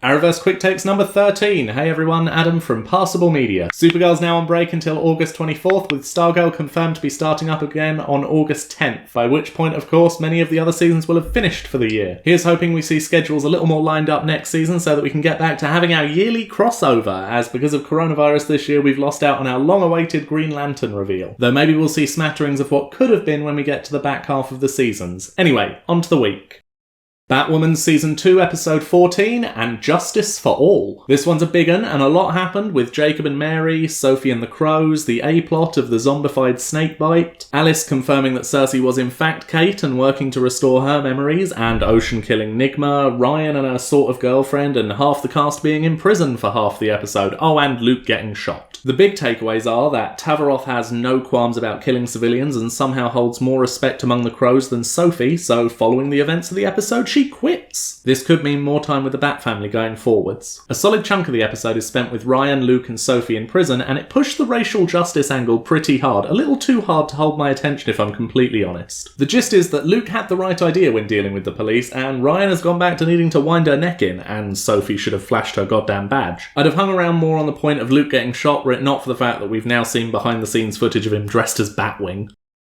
Arrowverse Quick Takes number 13. Hey everyone, Adam from Passable Media. Supergirl's now on break until August 24th, with Stargirl confirmed to be starting up again on August 10th, by which point, of course, many of the other seasons will have finished for the year. Here's hoping we see schedules a little more lined up next season so that we can get back to having our yearly crossover, as because of coronavirus this year we've lost out on our long-awaited Green Lantern reveal. Though maybe we'll see smatterings of what could have been when we get to the back half of the seasons. Anyway, on to the week. Batwoman Season 2, Episode 14, and Justice for All. This one's a big one, and a lot happened with Jacob and Mary, Sophie and the Crows, the A-plot of the zombified snakebite, Alice confirming that Cersei was in fact Kate and working to restore her memories, and Ocean killing Nigma, Ryan and her sort of girlfriend, and half the cast being in prison for half the episode. Oh, and Luke getting shot. The big takeaways are that Tavaroth has no qualms about killing civilians and somehow holds more respect among the Crows than Sophie, so following the events of the episode, she quits. This could mean more time with the Bat family going forwards. A solid chunk of the episode is spent with Ryan, Luke and Sophie in prison, and it pushed the racial justice angle pretty hard, a little too hard to hold my attention if I'm completely honest. The gist is that Luke had the right idea when dealing with the police, and Ryan has gone back to needing to wind her neck in, and Sophie should have flashed her goddamn badge. I'd have hung around more on the point of Luke getting shot were it not for the fact that we've now seen behind the scenes footage of him dressed as Batwing.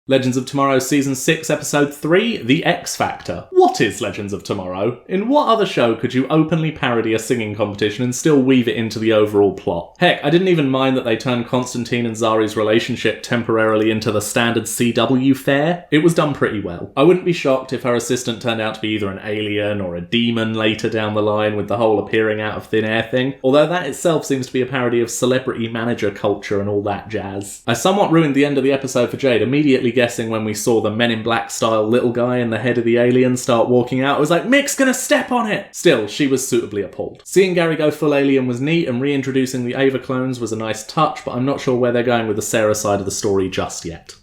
Legends of Tomorrow Season 6, Episode 3, The X Factor. What is Legends of Tomorrow? In what other show could you openly parody a singing competition and still weave it into the overall plot? Heck, I didn't even mind that they turned Constantine and Zari's relationship temporarily into the standard CW fare. It was done pretty well. I wouldn't be shocked if her assistant turned out to be either an alien or a demon later down the line with the whole appearing out of thin air thing, although that itself seems to be a parody of celebrity manager culture and all that jazz. I somewhat ruined the end of the episode for Jade, immediately guessing when we saw the Men in Black style little guy in the head of the alien start walking out. I was like, Mick's gonna step on it! Still, she was suitably appalled. Seeing Gary go full alien was neat, and reintroducing the Ava clones was a nice touch, but I'm not sure where they're going with the Sarah side of the story just yet.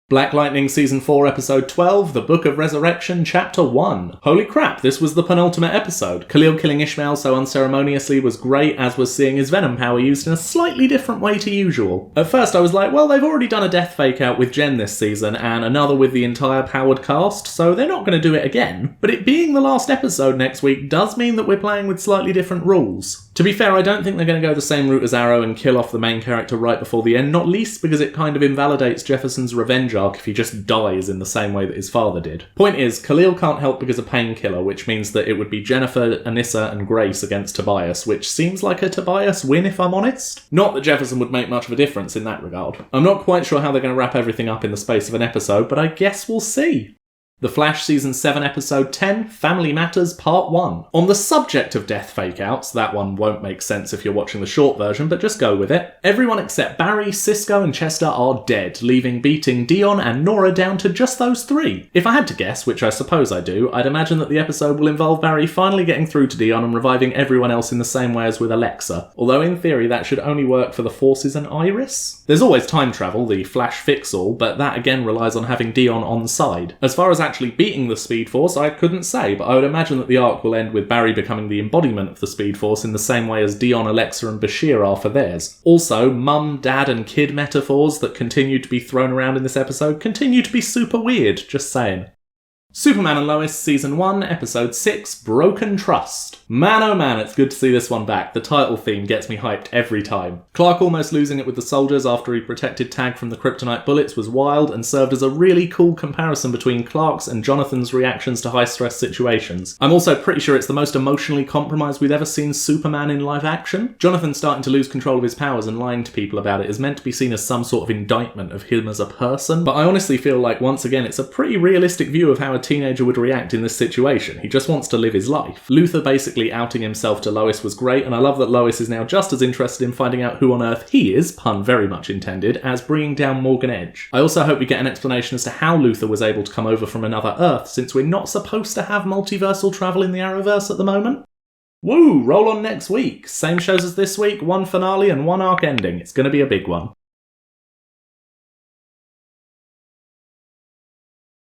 Black Lightning Season 4, Episode 12, The Book of Resurrection, Chapter 1. Holy crap, this was the penultimate episode. Khalil killing Ishmael so unceremoniously was great, as was seeing his venom power used in a slightly different way to usual. At first I was like, well, they've already done a death fake out with Jen this season, and another with the entire powered cast, so they're not going to do it again. But it being the last episode next week does mean that we're playing with slightly different rules. To be fair, I don't think they're going to go the same route as Arrow and kill off the main character right before the end, not least because it kind of invalidates Jefferson's revenge arc if he just dies in the same way that his father did. Point is, Khalil can't help because of Painkiller, which means that it would be Jennifer, Anissa and Grace against Tobias, which seems like a Tobias win if I'm honest. Not that Jefferson would make much of a difference in that regard. I'm not quite sure how they're going to wrap everything up in the space of an episode, but I guess we'll see. The Flash Season 7 Episode 10, Family Matters Part 1. On the subject of death fake-outs, that one won't make sense if you're watching the short version, but just go with it. Everyone except Barry, Cisco and Chester are dead, leaving Beating, Dion and Nora down to just those three. If I had to guess, which I suppose I do, I'd imagine that the episode will involve Barry finally getting through to Dion and reviving everyone else in the same way as with Alexa, although in theory that should only work for the Forces and Iris. There's always time travel, the Flash fix-all, but that again relies on having Dion on side. As far as actually beating the Speed Force, I couldn't say, but I would imagine that the arc will end with Barry becoming the embodiment of the Speed Force in the same way as Dion, Alexa and Bashir are for theirs. Also, mum, dad and kid metaphors that continue to be thrown around in this episode continue to be super weird, just saying. Superman and Lois Season 1, Episode 6, Broken Trust. Man oh man, it's good to see this one back. The title theme gets me hyped every time. Clark almost losing it with the soldiers after he protected Tag from the kryptonite bullets was wild and served as a really cool comparison between Clark's and Jonathan's reactions to high-stress situations. I'm also pretty sure it's the most emotionally compromised we've ever seen Superman in live action. Jonathan starting to lose control of his powers and lying to people about it is meant to be seen as some sort of indictment of him as a person, but I honestly feel like once again it's a pretty realistic view of how a teenager would react in this situation. He just wants to live his life. Luther basically outing himself to Lois was great, and I love that Lois is now just as interested in finding out who on earth he is, pun very much intended, as bringing down Morgan Edge. I also hope we get an explanation as to how Luther was able to come over from another Earth, since we're not supposed to have multiversal travel in the Arrowverse at the moment. Woo! Roll on next week. Same shows as this week, one finale and one arc ending. It's going to be a big one.